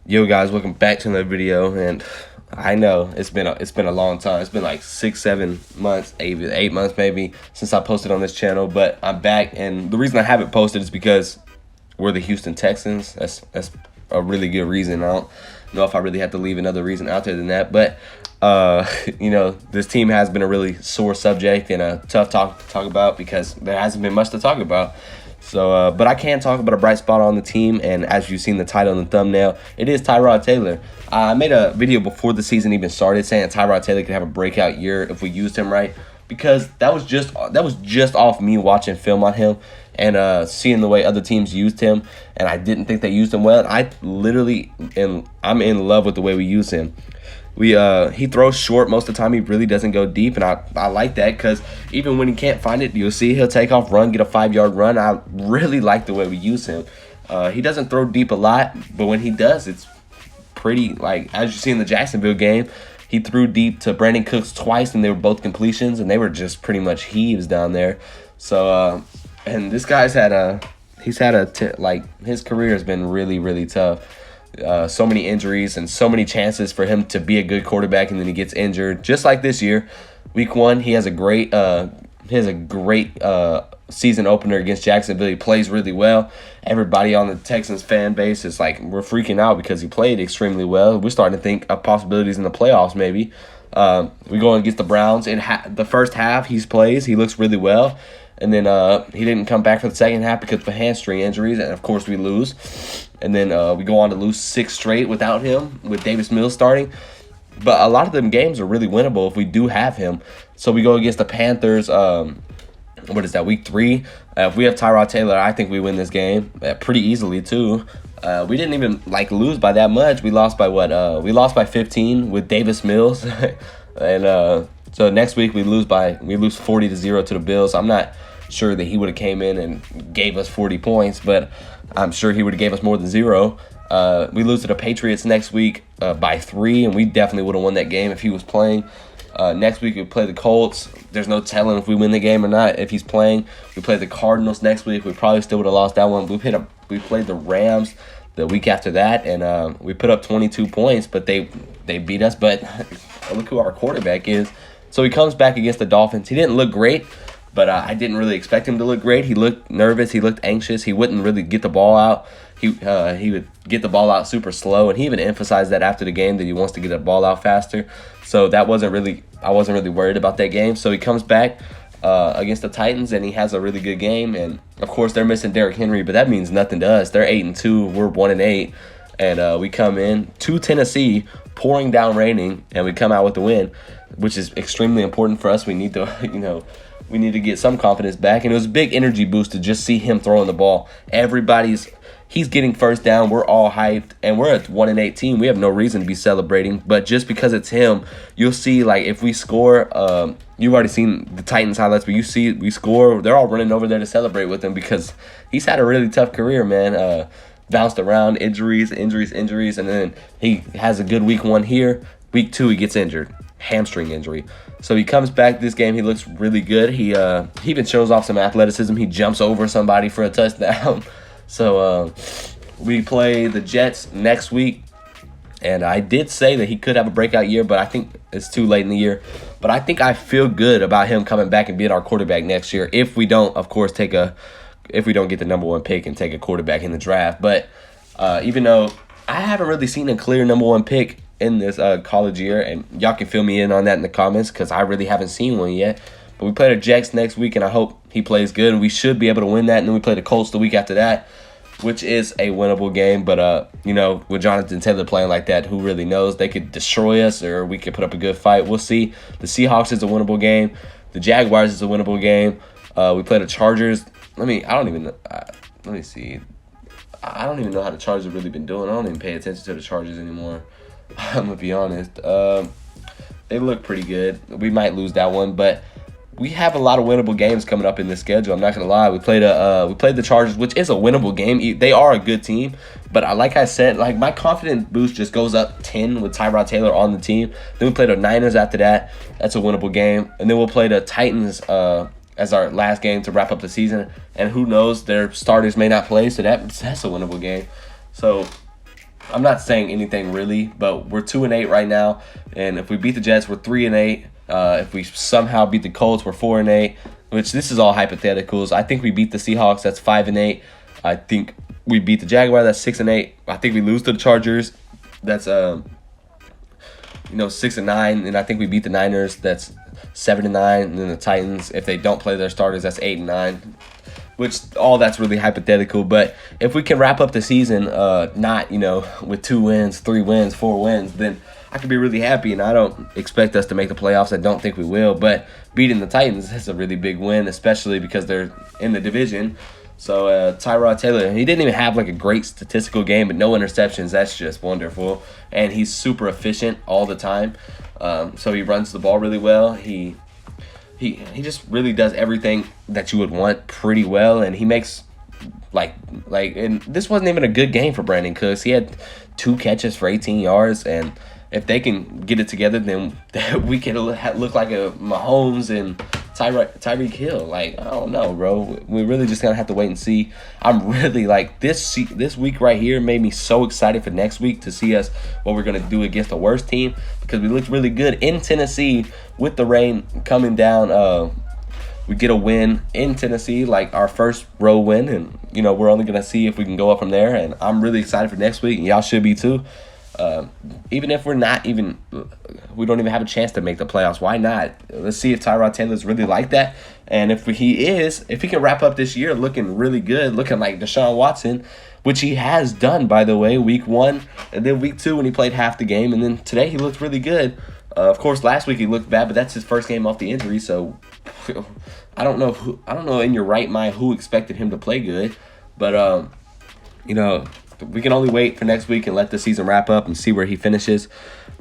Yo guys, welcome back to another video. And I know it's been a long time. It's been like 6-7 months, 8 months maybe since I posted on this channel, but I'm back. And the reason I haven't posted is because we're the Houston Texans. That's a really good reason. I don't know if I really have to leave another reason out there than that, but this team has been a really sore subject and a tough talk to talk about because there hasn't been much to talk about. So, but I can talk about a bright spot on the team, and as you've seen the title and the thumbnail, it is Tyrod Taylor. I made a video before the season even started saying Tyrod Taylor could have a breakout year if we used him right, because that was just off me watching film on him and seeing the way other teams used him, and I didn't think they used him well. I'm in love with the way we use him. He throws short most of the time. He really doesn't go deep, and I like that because even when he can't find it, you'll see he'll take off, run, get a 5-yard run. I really like the way we use him. He doesn't throw deep a lot, but when he does, it's pretty, like, as you see in the Jacksonville game, he threw deep to Brandon Cooks twice, and they were both completions, and they were just pretty much heaves down there. So, and this guy's his career has been really, really tough. So many injuries and so many chances for him to be a good quarterback, and then he gets injured. Just like this year, week 1, he has a great season opener against Jacksonville. He plays really well. Everybody on the Texans fan base is like, we're freaking out because he played extremely well. We're starting to think of possibilities in the playoffs maybe. We go against the Browns. In the first half, he looks really well. And then he didn't come back for the second half because of the hamstring injuries, and of course we lose. And then we go on to lose 6 straight without him, with Davis Mills starting. But a lot of them games are really winnable if we do have him. So we go against the Panthers, week 3. If we have Tyrod Taylor, I think we win this game pretty easily too. We didn't even lose by that much. We lost by we lost by 15 with Davis Mills. And so next week we lose 40-0 to the Bills. I'm not sure that he would have came in and gave us 40 points, but I'm sure he would have gave us more than 0. We lose to the Patriots next week by 3, and we definitely would have won that game if he was playing. Next week we play the Colts. There's no telling if we win the game or not if he's playing. We play the Cardinals next week. We probably still would have lost that one. We played the Rams the week after that, and we put up 22 points, but they beat us. But look who our quarterback is. So he comes back against the Dolphins. He didn't look great, but I didn't really expect him to look great. He looked nervous. He looked anxious. He wouldn't really get the ball out. He would get the ball out super slow, and he even emphasized that after the game that he wants to get the ball out faster. So I wasn't really worried about that game. So he comes back against the Titans, and he has a really good game. And of course they're missing Derrick Henry, but that means nothing to us. They're 8-2. We're 1-8, and we come in to Tennessee, pouring down raining, and we come out with the win, which is extremely important for us. We need to, we need to get some confidence back. And it was a big energy boost to just see him throwing the ball. He's getting first down. We're all hyped, and we're a 1-8 team. We have no reason to be celebrating, but just because it's him, you'll see, if we score, you've already seen the Titans highlights, but you see we score, they're all running over there to celebrate with him because he's had a really tough career, man. Bounced around, injuries, and then he has a good week 1 here. Week 2, he gets injured, hamstring injury. So he comes back this game. He looks really good. He even shows off some athleticism. He jumps over somebody for a touchdown. So we play the Jets next week, and I did say that he could have a breakout year, but I think it's too late in the year. But I think I feel good about him coming back and being our quarterback next year if we don't, of course, if we don't get the number 1 pick and take a quarterback in the draft. But even though I haven't really seen a clear number 1 pick in this college year, and y'all can fill me in on that in the comments because I really haven't seen one yet. But we play the Jets next week, and I hope he plays good, and we should be able to win that. And then we play the Colts the week after that, which is a winnable game. But, with Jonathan Taylor playing like that, who really knows? They could destroy us, or we could put up a good fight. We'll see. The Seahawks is a winnable game. The Jaguars is a winnable game. We play the Chargers. Let me see. I don't even know how the Chargers have really been doing. I don't even pay attention to the Chargers anymore. I'm going to be honest. They look pretty good. We might lose that one, but we have a lot of winnable games coming up in this schedule. I'm not going to lie. We played the Chargers, which is a winnable game. They are a good team, but like I said, my confidence boost just goes up 10 with Tyrod Taylor on the team. Then we play the Niners after that. That's a winnable game. And then we'll play the Titans as our last game to wrap up the season. And who knows, their starters may not play, so that's a winnable game. So I'm not saying anything really, but we're 2-8 right now, and if we beat the Jets, we're 3-8. If we somehow beat the Colts, we're 4-8. Which this is all hypotheticals. I think we beat the Seahawks. That's 5-8. I think we beat the Jaguars. That's 6-8. I think we lose to the Chargers. That's 6-9, and I think we beat the Niners. That's 7-9, and then the Titans, if they don't play their starters, that's 8-9. Which all that's really hypothetical, but if we can wrap up the season, not with 2 wins, 3 wins, 4 wins, then I could be really happy. And I don't expect us to make the playoffs. I don't think we will, but beating the Titans is a really big win, especially because they're in the division. So Tyrod Taylor, he didn't even have like a great statistical game, but no interceptions. That's just wonderful, and he's super efficient all the time. So he runs the ball really well. He just really does everything that you would want pretty well, and he makes and this wasn't even a good game for Brandon Cooks. He had 2 catches for 18 yards, and if they can get it together, then we can look like a Mahomes and Tyreek Hill. Like, I don't know, bro. We really just gonna have to wait and see. I'm really this week right here made me so excited for next week to see what we're gonna do against the worst team, because we looked really good in Tennessee with the rain coming down. We get a win in Tennessee, like our first road win, and we're only gonna see if we can go up from there. And I'm really excited for next week, and y'all should be too. Even if we don't even have a chance to make the playoffs, why not? Let's see if Tyrod Taylor's really like that. And if he can wrap up this year looking really good, looking like Deshaun Watson, which he has done, by the way, week 1, and then week 2 when he played half the game, and then today he looked really good. Of course, last week he looked bad, but that's his first game off the injury, so I don't know in your right mind who expected him to play good, but we can only wait for next week and let the season wrap up and see where he finishes.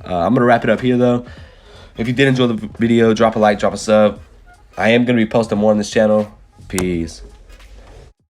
I'm going to wrap it up here, though. If you did enjoy the video, drop a like, drop a sub. I am going to be posting more on this channel. Peace.